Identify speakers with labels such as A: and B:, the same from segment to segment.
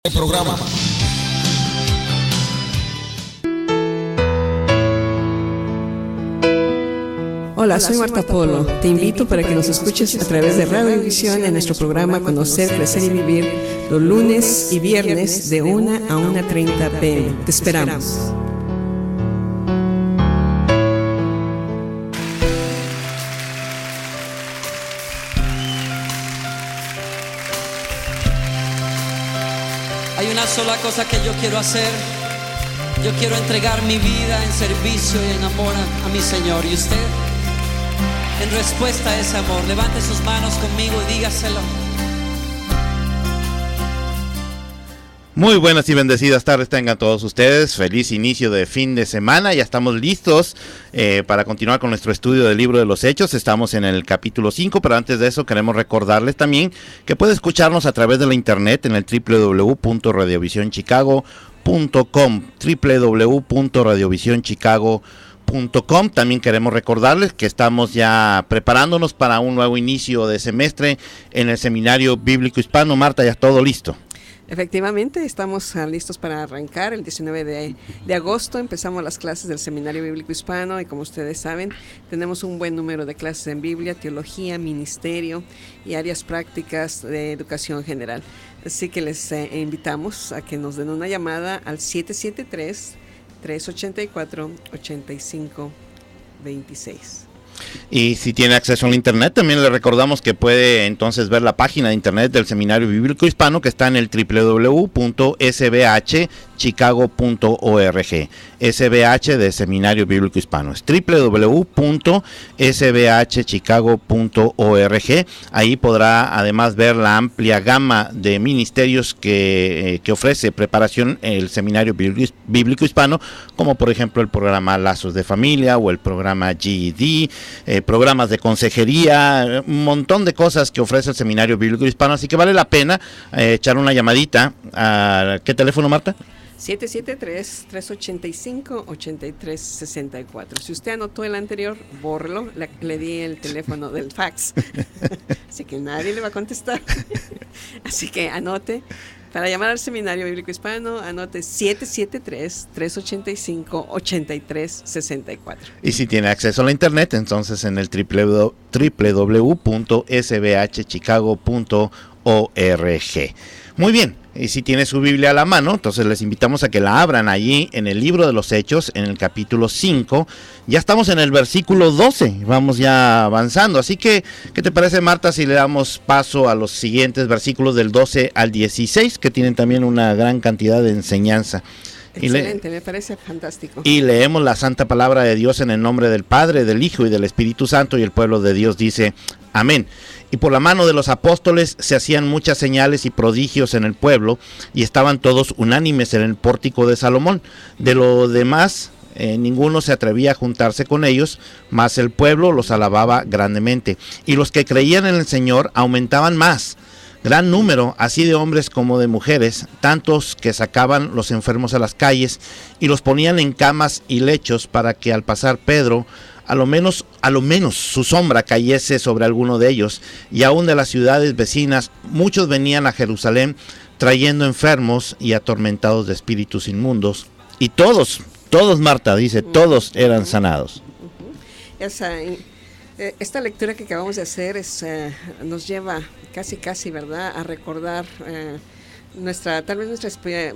A: El programa.
B: Hola, soy Marta Polo. Te invito para que nos escuches a través de Radio Visión en nuestro programa Conocer, Crecer y Vivir los lunes y viernes de 1 a 1:30 p.m. Te esperamos.
C: Hay una sola cosa que yo quiero hacer. Yo quiero entregar mi vida en servicio y en amor a mi Señor. Y usted, en respuesta a ese amor, levante sus manos conmigo y dígaselo.
D: Muy buenas y bendecidas tardes tengan todos ustedes. Feliz inicio de fin de semana. Ya estamos listos para continuar con nuestro estudio del libro de los Hechos. Estamos en el capítulo 5, pero antes de eso queremos recordarles también que puede escucharnos a través de la internet en el www.radiovisionchicago.com, www.radiovisionchicago.com. También queremos recordarles que estamos ya preparándonos para un nuevo inicio de semestre en el Seminario Bíblico Hispano. Marta, ya todo listo.
B: Efectivamente, estamos listos para arrancar. El 19 de agosto empezamos las clases del Seminario Bíblico Hispano y como ustedes saben, tenemos un buen número de clases en Biblia, teología, ministerio y áreas prácticas de educación general. Así que les invitamos a que nos den una llamada al 773-384-8526.
D: Y si tiene acceso al internet, también le recordamos que puede entonces ver la página de internet del Seminario Bíblico Hispano, que está en el www.sbhchicago.org. SBH de Seminario Bíblico Hispano es www.sbhchicago.org. Ahí podrá además ver la amplia gama de ministerios que ofrece preparación el Seminario Bíblico Hispano, como por ejemplo el programa Lazos de Familia o el programa GED, programas de consejería, un montón de cosas que ofrece el Seminario Bíblico Hispano, así que vale la pena echar una llamadita. ¿Qué teléfono, Marta?
B: 773-385-8364. Si usted anotó el anterior, bórrelo. Le di el teléfono del fax. Así que nadie le va a contestar. Así que anote. Para llamar al Seminario Bíblico Hispano, anote 773-385-8364.
D: Y si tiene acceso a la internet, entonces en el www.sbhchicago.org. Muy bien, y si tiene su Biblia a la mano, entonces les invitamos a que la abran allí en el libro de los Hechos, en el capítulo 5. Ya estamos en el versículo 12, vamos ya avanzando. Así que, ¿qué te parece, Marta, si le damos paso a los siguientes versículos del 12 al 16, que tienen también una gran cantidad de enseñanza?
B: Excelente, me parece fantástico.
D: Y leemos la santa palabra de Dios en el nombre del Padre, del Hijo y del Espíritu Santo, y el pueblo de Dios dice, amén. Y por la mano de los apóstoles se hacían muchas señales y prodigios en el pueblo, y estaban todos unánimes en el pórtico de Salomón. De lo demás, ninguno se atrevía a juntarse con ellos, mas el pueblo los alababa grandemente. Y los que creían en el Señor aumentaban más, gran número, así de hombres como de mujeres, tantos que sacaban los enfermos a las calles y los ponían en camas y lechos para que al pasar Pedro, a lo menos su sombra cayese sobre alguno de ellos. Y aún de las ciudades vecinas, muchos venían a Jerusalén trayendo enfermos y atormentados de espíritus inmundos. Y todos, Marta dice, todos eran sanados.
B: Esta lectura que acabamos de hacer nos lleva casi, ¿verdad?, a recordar tal vez nuestra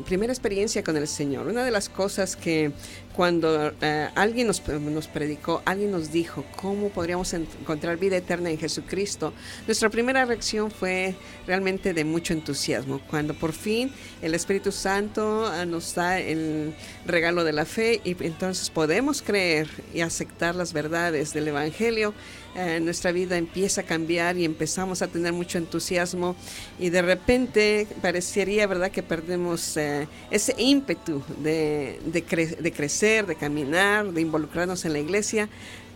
B: primera experiencia con el Señor. Una de las cosas que cuando alguien nos predicó, alguien nos dijo cómo podríamos encontrar vida eterna en Jesucristo, nuestra primera reacción fue realmente de mucho entusiasmo. Cuando por fin el Espíritu Santo nos da el regalo de la fe y entonces podemos creer y aceptar las verdades del Evangelio, nuestra vida empieza a cambiar y empezamos a tener mucho entusiasmo y de repente parecería, ¿verdad?, que perdemos ese ímpetu de crecer, de caminar, de involucrarnos en la iglesia.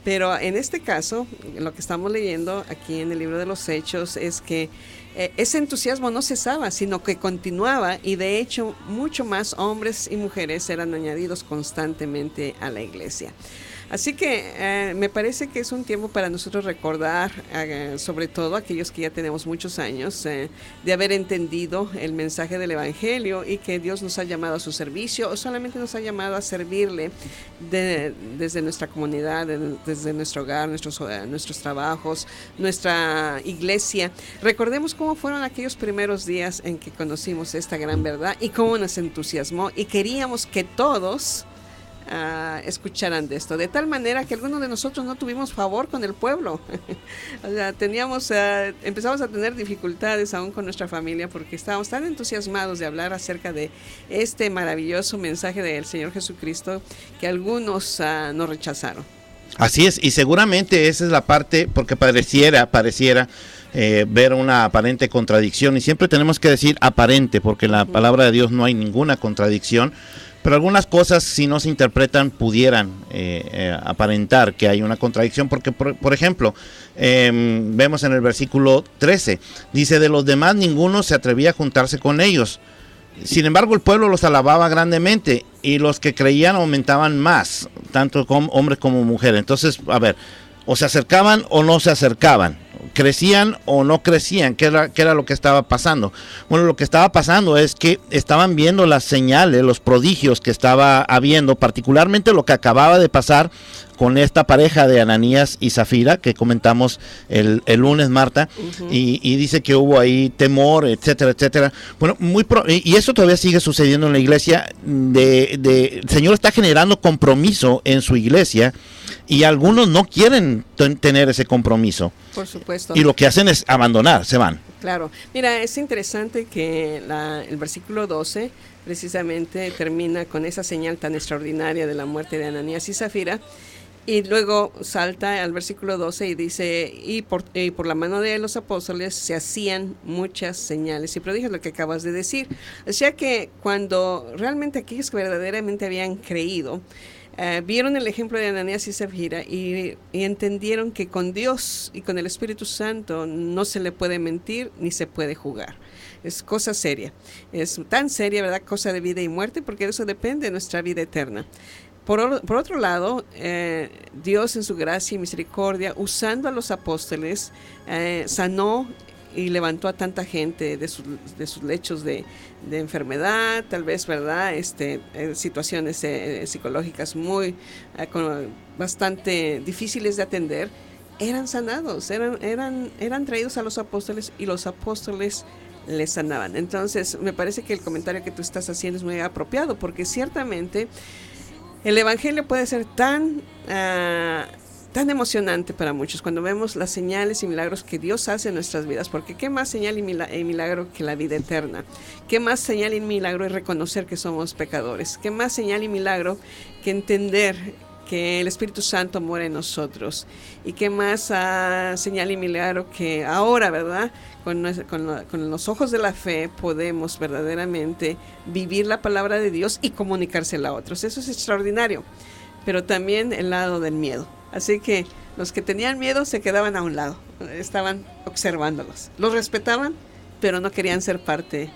B: Pero en este caso, lo que estamos leyendo aquí en el libro de los Hechos es que ese entusiasmo no cesaba, sino que continuaba, y de hecho mucho más hombres y mujeres eran añadidos constantemente a la iglesia. Así que me parece que es un tiempo para nosotros recordar, sobre todo aquellos que ya tenemos muchos años, de haber entendido el mensaje del Evangelio y que Dios nos ha llamado a su servicio o solamente nos ha llamado a servirle desde nuestra comunidad, desde nuestro hogar, nuestros trabajos, nuestra iglesia. Recordemos cómo fueron aquellos primeros días en que conocimos esta gran verdad y cómo nos entusiasmó y queríamos que todos escucharan de esto, de tal manera que algunos de nosotros no tuvimos favor con el pueblo. O sea, empezamos a tener dificultades aún con nuestra familia porque estábamos tan entusiasmados de hablar acerca de este maravilloso mensaje del Señor Jesucristo que algunos nos rechazaron.
D: Así es, y seguramente esa es la parte, porque pareciera ver una aparente contradicción, y siempre tenemos que decir aparente, porque en la palabra de Dios no hay ninguna contradicción, pero algunas cosas, si no se interpretan, pudieran aparentar que hay una contradicción, porque por ejemplo, vemos en el versículo 13, dice: de los demás ninguno se atrevía a juntarse con ellos. Sin embargo, el pueblo los alababa grandemente y los que creían aumentaban más, tanto hombres como mujeres. Entonces, a ver, o se acercaban o no se acercaban, crecían o no crecían. ¿Qué era lo que estaba pasando? Bueno, lo que estaba pasando es que estaban viendo las señales, los prodigios que estaba habiendo, particularmente lo que acababa de pasar con esta pareja de Ananías y Zafira que comentamos el lunes, Marta, y dice que hubo ahí temor, etcétera, etcétera. Bueno, y eso todavía sigue sucediendo en la iglesia. El Señor está generando compromiso en su iglesia y algunos no quieren tener ese compromiso.
B: Por supuesto.
D: Y lo que hacen es abandonar, se van.
B: Claro. Mira, es interesante que el versículo 12 precisamente termina con esa señal tan extraordinaria de la muerte de Ananías y Zafira. Y luego salta al versículo 12 y dice: y por la mano de los apóstoles se hacían muchas señales y prodigios, lo que acabas de decir. O sea que cuando realmente aquellos que verdaderamente habían creído, vieron el ejemplo de Ananías y Zafira y entendieron que con Dios y con el Espíritu Santo no se le puede mentir ni se puede jugar. Es cosa seria, es tan seria, ¿verdad? Cosa de vida y muerte, porque de eso depende nuestra vida eterna. Por otro lado, Dios en su gracia y misericordia, usando a los apóstoles, sanó y levantó a tanta gente de sus lechos de enfermedad, tal vez, ¿verdad? Situaciones psicológicas bastante difíciles de atender, eran sanados, eran traídos a los apóstoles y los apóstoles les sanaban. Entonces, me parece que el comentario que tú estás haciendo es muy apropiado, porque ciertamente el Evangelio puede ser tan emocionante para muchos cuando vemos las señales y milagros que Dios hace en nuestras vidas, porque qué más señal y milagro que la vida eterna, qué más señal y milagro es reconocer que somos pecadores, qué más señal y milagro que entender que el Espíritu Santo mora en nosotros, y qué más señal y milagro que ahora, ¿verdad?, con los ojos de la fe podemos verdaderamente vivir la palabra de Dios y comunicársela a otros. Eso es extraordinario, pero también el lado del miedo. Así que los que tenían miedo se quedaban a un lado, estaban observándolos, los respetaban, pero no querían ser parte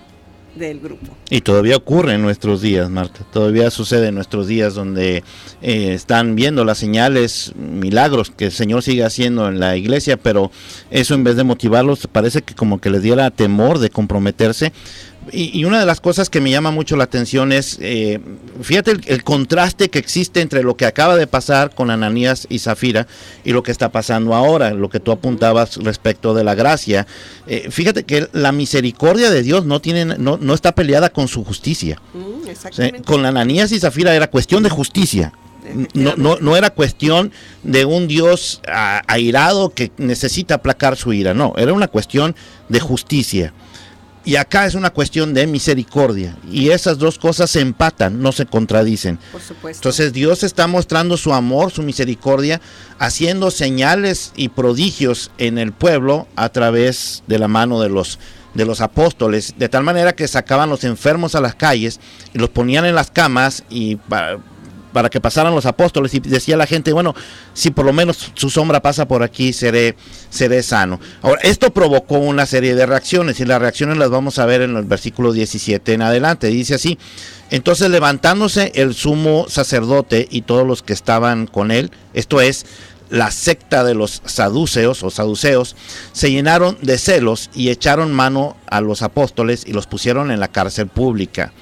B: del grupo.
D: Y todavía ocurre en nuestros días, Marta, todavía sucede en nuestros días donde están viendo las señales, milagros que el Señor sigue haciendo en la iglesia, pero eso en vez de motivarlos parece que como que les diera temor de comprometerse. Y una de las cosas que me llama mucho la atención es, fíjate el contraste que existe entre lo que acaba de pasar con Ananías y Zafira y lo que está pasando ahora, lo que tú apuntabas respecto de la gracia. Fíjate que la misericordia de Dios no está peleada con su justicia.
B: Exactamente.
D: Con Ananías y Zafira era cuestión de justicia. No era cuestión de un Dios airado que necesita aplacar su ira, no, era una cuestión de justicia. Y acá es una cuestión de misericordia, y esas dos cosas se empatan, no se contradicen.
B: Por supuesto.
D: Entonces Dios está mostrando su amor, su misericordia, haciendo señales y prodigios en el pueblo a través de la mano de los apóstoles, de tal manera que sacaban los enfermos a las calles y los ponían en las camas y para que pasaran los apóstoles, y decía la gente, bueno, si por lo menos su sombra pasa por aquí, seré sano. Ahora, esto provocó una serie de reacciones, y las reacciones las vamos a ver en el versículo 17 en adelante. Dice así: entonces, levantándose el sumo sacerdote y todos los que estaban con él, esto es, la secta de los saduceos, se llenaron de celos y echaron mano a los apóstoles y los pusieron en la cárcel pública.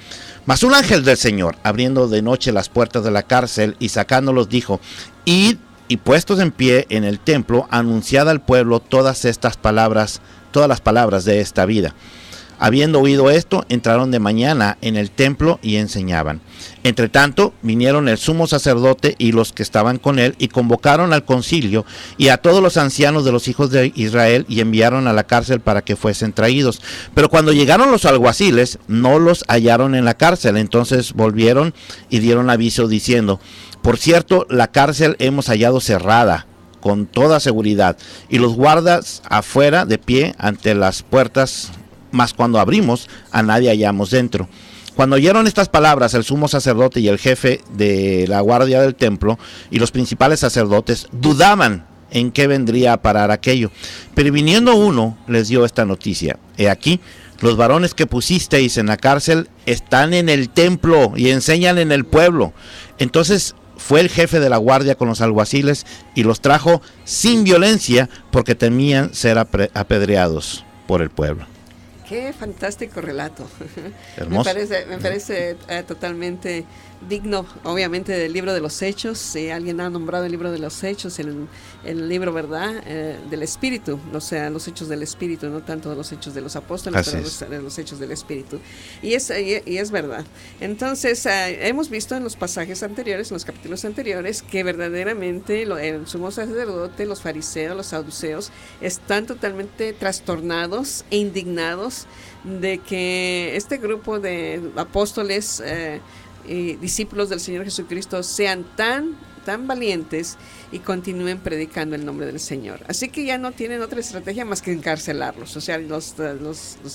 D: Mas un ángel del Señor, abriendo de noche las puertas de la cárcel y sacándolos, dijo: id, y puestos en pie en el templo, anunciad al pueblo todas las palabras de esta vida. Habiendo oído esto, entraron de mañana en el templo y enseñaban. Entre tanto, vinieron el sumo sacerdote y los que estaban con él, y convocaron al concilio y a todos los ancianos de los hijos de Israel, y enviaron a la cárcel para que fuesen traídos. Pero cuando llegaron los alguaciles, no los hallaron en la cárcel. Entonces volvieron y dieron aviso diciendo: por cierto, la cárcel hemos hallado cerrada con toda seguridad, y los guardas afuera de pie ante las puertas, mas cuando abrimos, a nadie hallamos dentro. Cuando oyeron estas palabras, el sumo sacerdote y el jefe de la guardia del templo y los principales sacerdotes dudaban en qué vendría a parar aquello. Pero viniendo uno, les dio esta noticia: he aquí, los varones que pusisteis en la cárcel están en el templo y enseñan en el pueblo. Entonces fue el jefe de la guardia con los alguaciles y los trajo sin violencia, porque temían ser apedreados por el pueblo.
B: Qué fantástico relato.
D: Hermoso.
B: Me parece totalmente digno, obviamente, del libro de los Hechos. Si alguien ha nombrado el libro de los Hechos, el libro, ¿verdad?, del Espíritu, o sea, los Hechos del Espíritu, no tanto los Hechos de los Apóstoles, pero los Hechos del Espíritu. Y es verdad. Entonces, hemos visto en los pasajes anteriores, en los capítulos anteriores, que verdaderamente el sumo sacerdote, los fariseos, los saduceos, están totalmente trastornados e indignados de que este grupo de apóstoles y discípulos del Señor Jesucristo sean tan valientes y continúen predicando el nombre del Señor. Así que ya no tienen otra estrategia más que encarcelarlos. O sea, los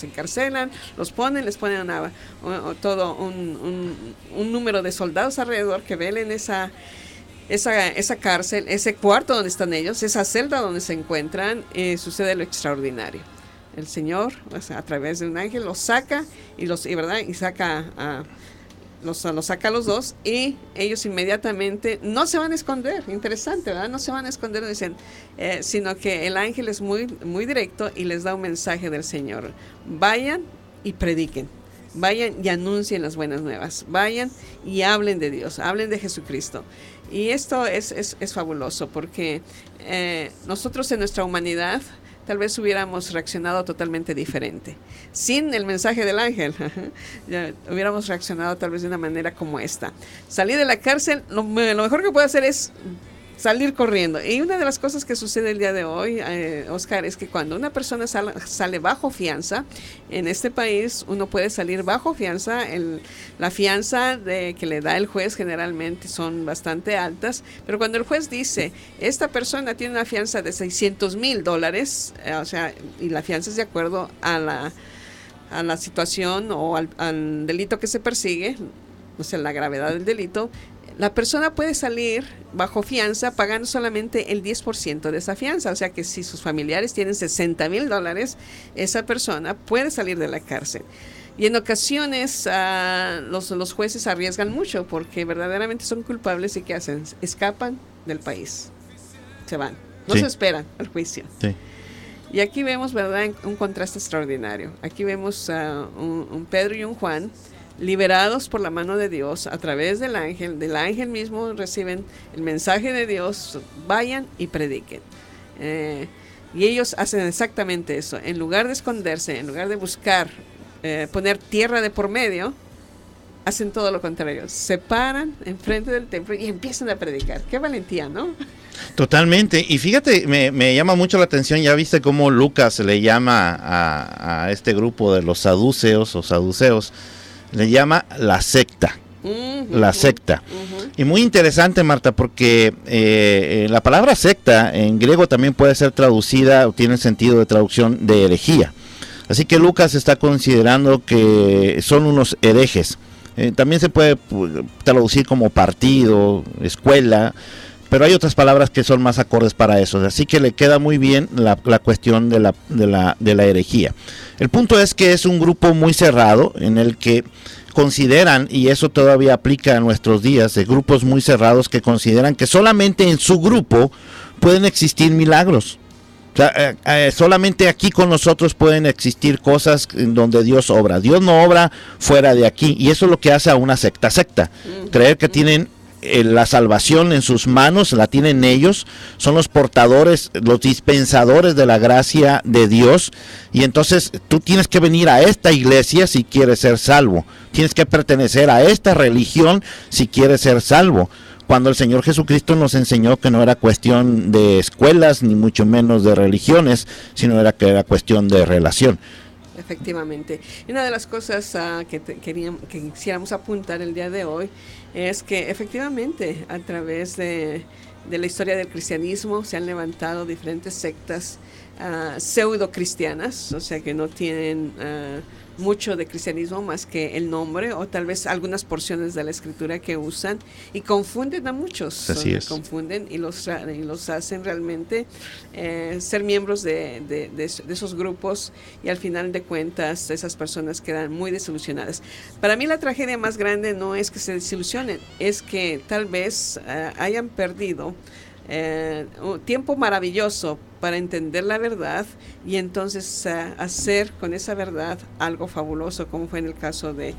B: encarcelan, les ponen todo un número de soldados alrededor que velen esa cárcel, ese cuarto donde están ellos, esa celda donde se encuentran. Sucede lo extraordinario. El Señor, o sea, a través de un ángel, los saca los saca a los dos, y ellos inmediatamente no se van a esconder. Interesante, ¿verdad? No se van a esconder, dicen, sino que el ángel es muy, muy directo y les da un mensaje del Señor: vayan y prediquen, vayan y anuncien las buenas nuevas, vayan y hablen de Dios, hablen de Jesucristo. Y esto es fabuloso, porque nosotros en nuestra humanidad tal vez hubiéramos reaccionado totalmente diferente. Sin el mensaje del ángel, hubiéramos reaccionado tal vez de una manera como esta. Salir de la cárcel, lo mejor que puedo hacer es salir corriendo. Y una de las cosas que sucede el día de hoy, Oscar, es que cuando una persona sale bajo fianza, en este país uno puede salir bajo fianza. La fianza que le da el juez generalmente son bastante altas, pero cuando el juez dice, esta persona tiene una fianza de $600,000, o sea, y la fianza es de acuerdo a la situación o al delito que se persigue, o sea, la gravedad del delito, la persona puede salir bajo fianza pagando solamente el 10% de esa fianza. O sea que si sus familiares tienen $60,000, esa persona puede salir de la cárcel. Y en ocasiones los jueces arriesgan mucho, porque verdaderamente son culpables. ¿Y qué hacen? Escapan del país, se van, no se esperan al juicio. Sí. Y aquí vemos, ¿verdad?, un contraste extraordinario. Aquí vemos un Pedro y un Juan liberados por la mano de Dios a través del ángel mismo reciben el mensaje de Dios: vayan y prediquen. Y ellos hacen exactamente eso. En lugar de esconderse, en lugar de buscar poner tierra de por medio, hacen todo lo contrario. Se paran enfrente del templo y empiezan a predicar. Qué valentía, ¿no?
D: Totalmente. Y fíjate, me llama mucho la atención, ya viste cómo Lucas le llama a este grupo de los saduceos, le llama la secta. La secta. Y muy interesante, Marta, porque la palabra secta en griego también puede ser traducida, o tiene sentido de traducción de herejía. Así que Lucas está considerando que son unos herejes. También se puede traducir como partido, escuela, pero hay otras palabras que son más acordes para eso, así que le queda muy bien la cuestión de la herejía. El punto es que es un grupo muy cerrado en el que consideran, y eso todavía aplica a nuestros días, de grupos muy cerrados que consideran que solamente en su grupo pueden existir milagros. O sea, solamente aquí con nosotros pueden existir cosas en donde Dios obra. Dios no obra fuera de aquí, y eso es lo que hace a una secta. Creer que tienen la salvación en sus manos, la tienen ellos, son los portadores, los dispensadores de la gracia de Dios, y entonces tú tienes que venir a esta iglesia si quieres ser salvo, tienes que pertenecer a esta religión si quieres ser salvo, cuando el Señor Jesucristo nos enseñó que no era cuestión de escuelas, ni mucho menos de religiones, sino que era cuestión de relación.
B: Efectivamente. Y una de las cosas que quisiéramos apuntar el día de hoy es que efectivamente a través de la historia del cristianismo se han levantado diferentes sectas pseudo cristianas, o sea que no tienen mucho de cristianismo más que el nombre o tal vez algunas porciones de la escritura que usan y confunden a muchos.
D: Así es.
B: Confunden y los hacen realmente ser miembros de esos grupos, y al final de cuentas esas personas quedan muy desilusionadas. Para mí la tragedia más grande no es que se desilusionen, es que tal vez hayan perdido un tiempo maravilloso para entender la verdad y entonces hacer con esa verdad algo fabuloso, como fue en el caso de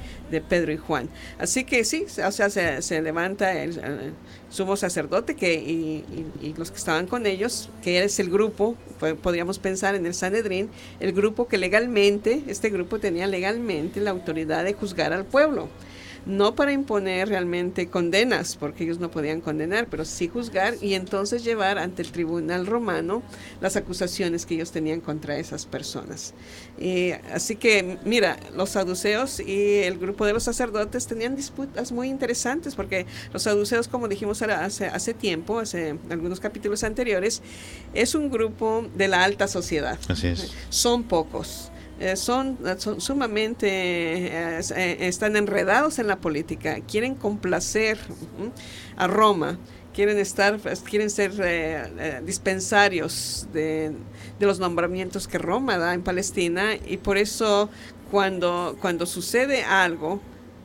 B: Pedro y Juan. Así que sí, o sea, se levanta el sumo sacerdote y los que estaban con ellos, que es el grupo, podríamos pensar en el Sanedrín, el grupo que este grupo tenía legalmente la autoridad de juzgar al pueblo. No para imponer realmente condenas, porque ellos no podían condenar, pero sí juzgar y entonces llevar ante el tribunal romano las acusaciones que ellos tenían contra esas personas. Así que, mira, los saduceos y el grupo de los sacerdotes tenían disputas muy interesantes, porque los saduceos, como dijimos hace tiempo, hace algunos capítulos anteriores, es un grupo de la alta sociedad.
D: Así es.
B: Son pocos. Son sumamente están enredados en la política, quieren complacer a Roma, quieren ser dispensarios de los nombramientos que Roma da en Palestina, y por eso cuando sucede algo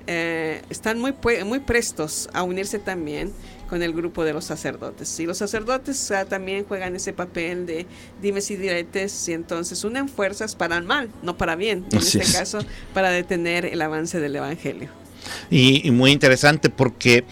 B: están muy prestos a unirse también con el grupo de los sacerdotes. Y los sacerdotes también juegan ese papel de dimes y diretes, y entonces unen fuerzas para el mal, no para bien, en este caso para detener el avance del evangelio.
D: Y muy interesante porque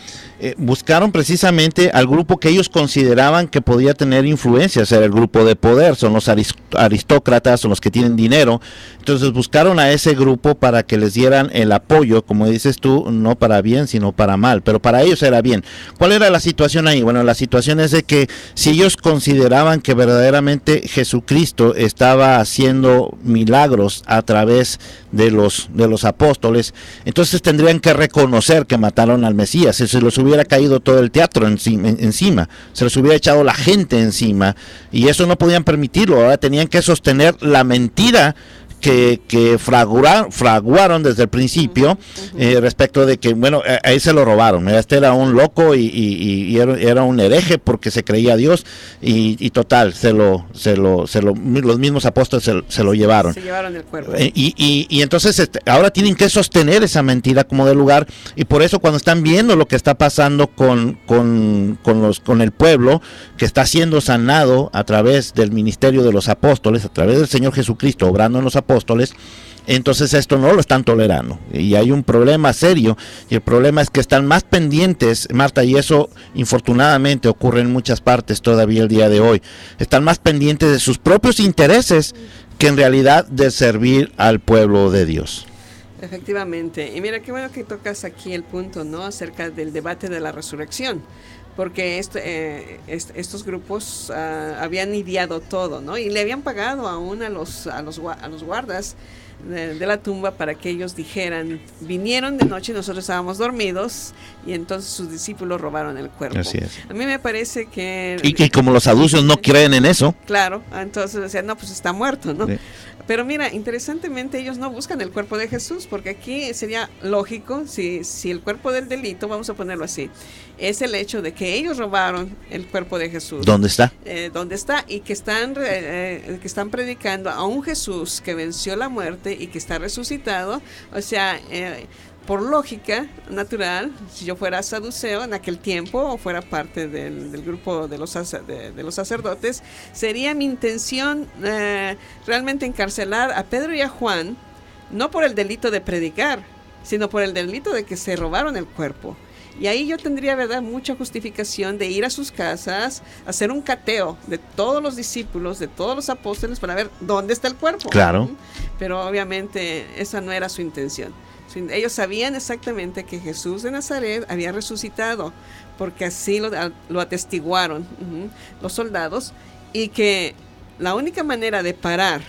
D: buscaron precisamente al grupo que ellos consideraban que podía tener influencia, era el grupo de poder, son los aristócratas, son los que tienen dinero. Entonces buscaron a ese grupo para que les dieran el apoyo, como dices tú, no para bien, sino para mal, pero para ellos era bien. ¿Cuál era la situación ahí? Bueno, la situación es de que si ellos consideraban que verdaderamente Jesucristo estaba haciendo milagros a través de los apóstoles, entonces tendrían que reconocer que mataron al Mesías. Se les hubiera caído todo el teatro encima, se les hubiera echado la gente encima, y eso no podían permitirlo. Ahora tenían que sostener la mentira que fraguaron desde el principio, respecto de que, bueno, ahí se lo robaron, este era un loco y era un hereje porque se creía Dios, y total, los mismos apóstoles se lo llevaron. Se llevaron el cuerpo. Y entonces ahora tienen que sostener esa mentira como de lugar, y por eso cuando están viendo lo que está pasando con el pueblo, que está siendo sanado a través del ministerio de los apóstoles, a través del Señor Jesucristo obrando en los apóstoles, entonces esto no lo están tolerando, y hay un problema serio, y el problema es que están más pendientes, Marta, y eso infortunadamente ocurre en muchas partes todavía el día de hoy, están más pendientes de sus propios intereses que en realidad de servir al pueblo de Dios.
B: Efectivamente, y mira qué bueno que tocas aquí el punto, ¿no?, acerca del debate de la resurrección, porque estos grupos habían ideado todo, ¿no?, y le habían pagado aún a los guardas de la tumba para que ellos dijeran, vinieron de noche y nosotros estábamos dormidos, y entonces sus discípulos robaron el cuerpo.
D: Así es.
B: A mí me parece que...
D: Y como los saduceos no creen en eso.
B: Claro, entonces decían, no, pues está muerto, ¿no?
D: Sí.
B: Pero mira, interesantemente ellos no buscan el cuerpo de Jesús, porque aquí sería lógico, si el cuerpo del delito, vamos a ponerlo así, es el hecho de que ellos robaron el cuerpo de Jesús.
D: ¿Dónde está?
B: ¿Dónde está? Y que están predicando a un Jesús que venció la muerte y que está resucitado. O sea, por lógica natural, si yo fuera saduceo en aquel tiempo o fuera parte del grupo de los sacerdotes, sería mi intención realmente encarcelar a Pedro y a Juan, no por el delito de predicar, sino por el delito de que se robaron el cuerpo. Y ahí yo tendría, ¿verdad?, mucha justificación de ir a sus casas, hacer un cateo de todos los discípulos, de todos los apóstoles, para ver dónde está el cuerpo.
D: Claro.
B: Pero obviamente esa no era su intención. Ellos sabían exactamente que Jesús de Nazaret había resucitado, porque así lo atestiguaron los soldados, y que la única manera de parar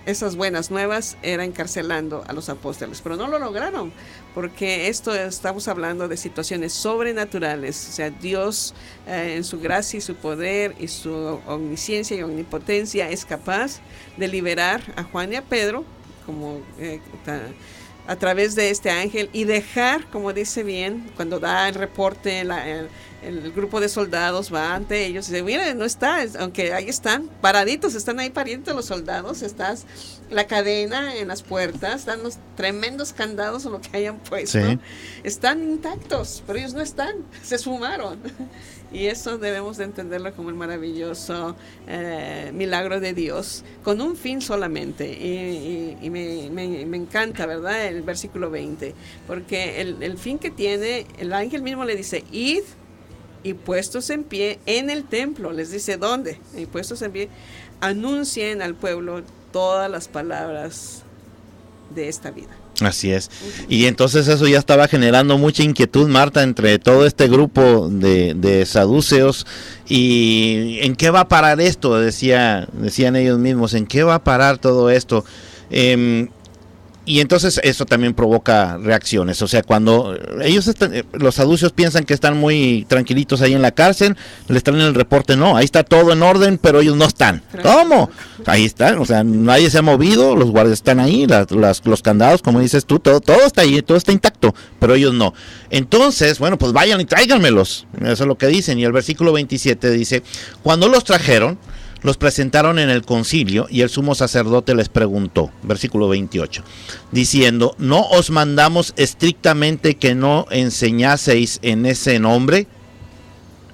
B: esas buenas nuevas era encarcelando a los apóstoles, pero no lo lograron, porque estamos hablando de situaciones sobrenaturales. O sea, Dios en su gracia y su poder y su omnisciencia y omnipotencia es capaz de liberar a Juan y a Pedro, como a través de este ángel, y dejar, como dice bien, cuando da el reporte, el grupo de soldados va ante ellos y dice, mira, no está, aunque ahí están, paraditos, están ahí parientes los soldados, estás la cadena en las puertas, están los tremendos candados o lo que hayan puesto, sí, están intactos, pero ellos no están, se esfumaron. Y eso debemos de entenderlo como el maravilloso milagro de Dios, con un fin solamente. Y me encanta, ¿verdad?, el versículo 20, porque el fin que tiene, el ángel mismo le dice, id y puestos en pie en el templo, les dice dónde, y puestos en pie, anuncien al pueblo todas las palabras de esta vida.
D: Así es. Y entonces eso ya estaba generando mucha inquietud, Marta, entre todo este grupo de saduceos. ¿Y en qué va a parar esto? Decían ellos mismos, ¿en qué va a parar todo esto? Y entonces eso también provoca reacciones. O sea, cuando los saduceos piensan que están muy tranquilitos ahí en la cárcel, les traen el reporte, no, ahí está todo en orden, pero ellos no están. ¿Cómo? Ahí están, o sea, nadie se ha movido, los guardias están ahí, los candados, como dices tú, todo está ahí, todo está intacto, pero ellos no. Entonces, bueno, pues vayan y tráiganmelos. Eso es lo que dicen. Y el versículo 27 dice, cuando los trajeron, los presentaron en el concilio y el sumo sacerdote les preguntó, versículo 28, diciendo, ¿no os mandamos estrictamente que no enseñaseis en ese nombre?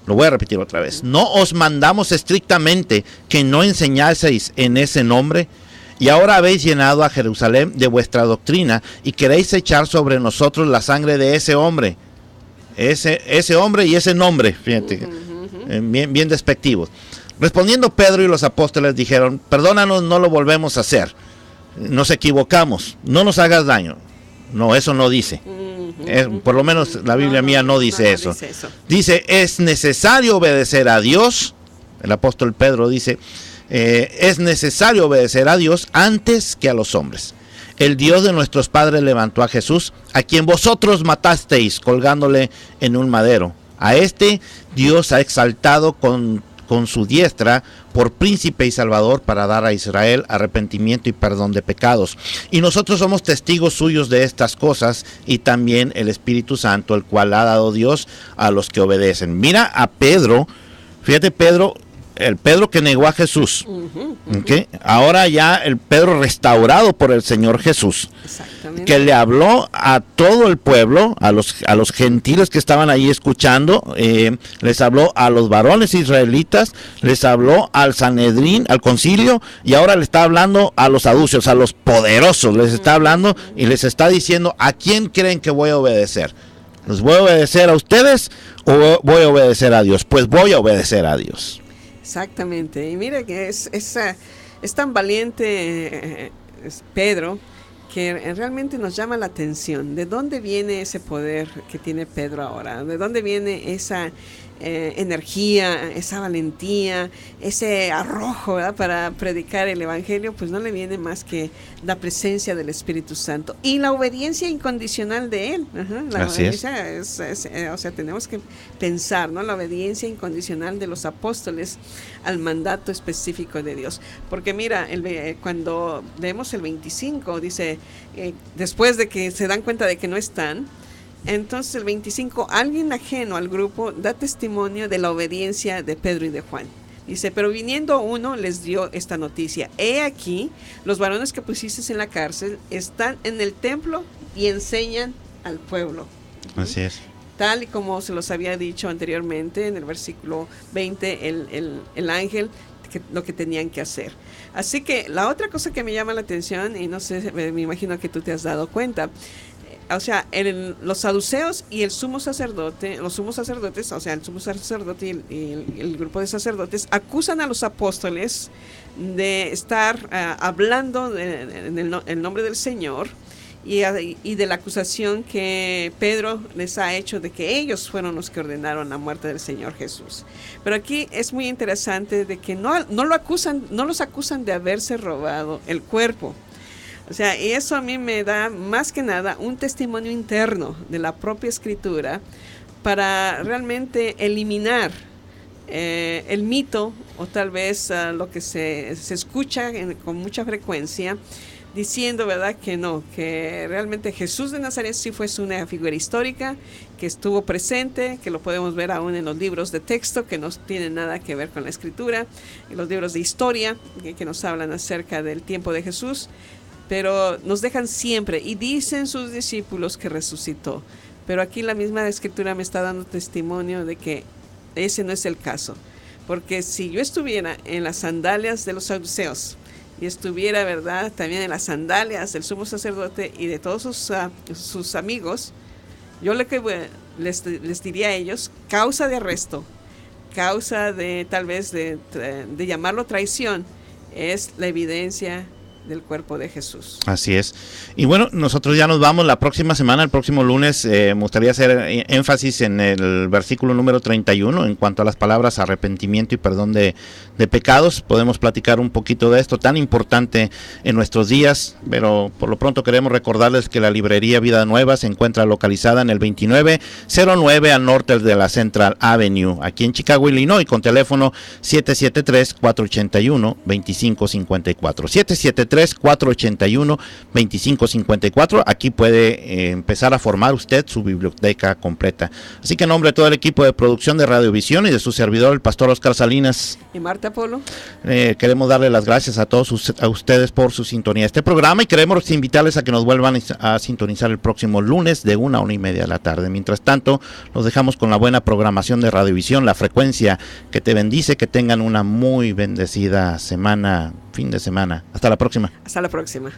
D: Lo voy a repetir otra vez. ¿No os mandamos estrictamente que no enseñaseis en ese nombre? Y ahora habéis llenado a Jerusalén de vuestra doctrina y queréis echar sobre nosotros la sangre de ese hombre. Ese hombre y ese nombre, fíjate, bien despectivos. Respondiendo Pedro y los apóstoles dijeron, perdónanos, no lo volvemos a hacer. Nos equivocamos, no nos hagas daño. No, eso no dice. Por lo menos la Biblia mía no dice eso. Dice, es necesario obedecer a Dios. El apóstol Pedro dice, es necesario obedecer a Dios antes que a los hombres. El Dios de nuestros padres levantó a Jesús, a quien vosotros matasteis colgándole en un madero. A este Dios ha exaltado con su diestra por príncipe y salvador para dar a Israel arrepentimiento y perdón de pecados. Y nosotros somos testigos suyos de estas cosas, y también el Espíritu Santo, el cual ha dado Dios a los que obedecen. Mira a Pedro, fíjate el Pedro que negó a Jesús, ¿okay? Ahora ya el Pedro restaurado por el Señor Jesús, que le habló a todo el pueblo, a los gentiles que estaban ahí escuchando, les habló a los varones israelitas, les habló al Sanedrín, al concilio, y ahora le está hablando a los saduceos, a los poderosos, les está hablando y les está diciendo, ¿a quién creen que voy a obedecer? ¿Los voy a obedecer a ustedes o voy a obedecer a Dios? Pues voy a obedecer a Dios.
B: Exactamente, y mira que es tan valiente Pedro, que realmente nos llama la atención. ¿De dónde viene ese poder que tiene Pedro ahora? ¿De dónde viene esa energía, esa valentía, ese arrojo, ¿verdad?, para predicar el evangelio? Pues no le viene más que la presencia del Espíritu Santo y la obediencia incondicional de él. La
D: Así
B: obediencia o sea, tenemos que pensar, ¿no?, la obediencia incondicional de los apóstoles al mandato específico de Dios. Porque mira, cuando leemos el 25, dice, después de que se dan cuenta de que no están, entonces el 25, alguien ajeno al grupo da testimonio de la obediencia de Pedro y de Juan. Dice, pero viniendo uno les dio esta noticia: he aquí, los varones que pusiste en la cárcel están en el templo y enseñan al pueblo.
D: Así es.
B: Tal y como se los había dicho anteriormente en el versículo 20, el ángel, lo que tenían que hacer. Así que la otra cosa que me llama la atención, y no sé, me imagino que tú te has dado cuenta, o sea, los saduceos y el sumo sacerdote, los sumos sacerdotes, o sea, el sumo sacerdote y el grupo de sacerdotes acusan a los apóstoles de estar hablando en el nombre del Señor y de la acusación que Pedro les ha hecho de que ellos fueron los que ordenaron la muerte del Señor Jesús. Pero aquí es muy interesante de que no los acusan de haberse robado el cuerpo. O sea, y eso a mí me da más que nada un testimonio interno de la propia Escritura para realmente eliminar el mito, o tal vez lo que se escucha con mucha frecuencia, diciendo, ¿verdad?, que no, que realmente Jesús de Nazaret sí fue una figura histórica, que estuvo presente, que lo podemos ver aún en los libros de texto, que no tienen nada que ver con la Escritura, en los libros de historia, que nos hablan acerca del tiempo de Jesús, pero nos dejan siempre, y dicen sus discípulos que resucitó. Pero aquí la misma Escritura me está dando testimonio de que ese no es el caso. Porque si yo estuviera en las sandalias de los saduceos, y estuviera, ¿verdad?, también en las sandalias del sumo sacerdote y de todos sus amigos, yo les diría a ellos, causa de arresto, causa de tal vez de llamarlo traición, es la evidencia del cuerpo de Jesús.
D: Así es. Y bueno, nosotros ya nos vamos la próxima semana, el próximo lunes. Me gustaría hacer énfasis en el versículo número 31 en cuanto a las palabras arrepentimiento y perdón de pecados. Podemos platicar un poquito de esto tan importante en nuestros días, pero por lo pronto queremos recordarles que la librería Vida Nueva se encuentra localizada en el 2909 al norte de la Central Avenue, aquí en Chicago, Illinois, con teléfono 773-481-2554. 773-481-2554. Aquí puede empezar a formar usted su biblioteca completa. Así que en nombre de todo el equipo de producción de Radiovisión y de su servidor, el pastor Oscar Salinas
B: y Marta Polo,
D: queremos darle las gracias a todos ustedes por su sintonía de este programa, y queremos invitarles a que nos vuelvan a sintonizar el próximo lunes de 1 a 1:30 de la tarde. Mientras tanto, los dejamos con la buena programación de Radiovisión, la frecuencia que te bendice. Que tengan una muy bendecida semana, fin de semana. Hasta la próxima.
B: Hasta la próxima.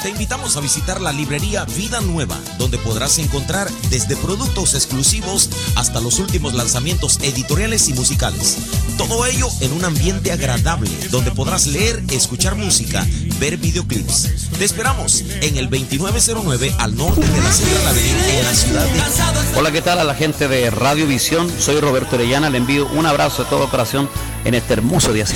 A: Te invitamos a visitar la librería Vida Nueva, donde podrás encontrar desde productos exclusivos hasta los últimos lanzamientos editoriales y musicales. Todo ello en un ambiente agradable, donde podrás leer, escuchar música, ver videoclips. Te esperamos en el 2909 al norte de la Central Avenue en la ciudad de...
E: Hola, ¿qué tal a la gente de Radiovisión? Soy Roberto Orellana, le envío un abrazo de todo corazón en este hermoso día.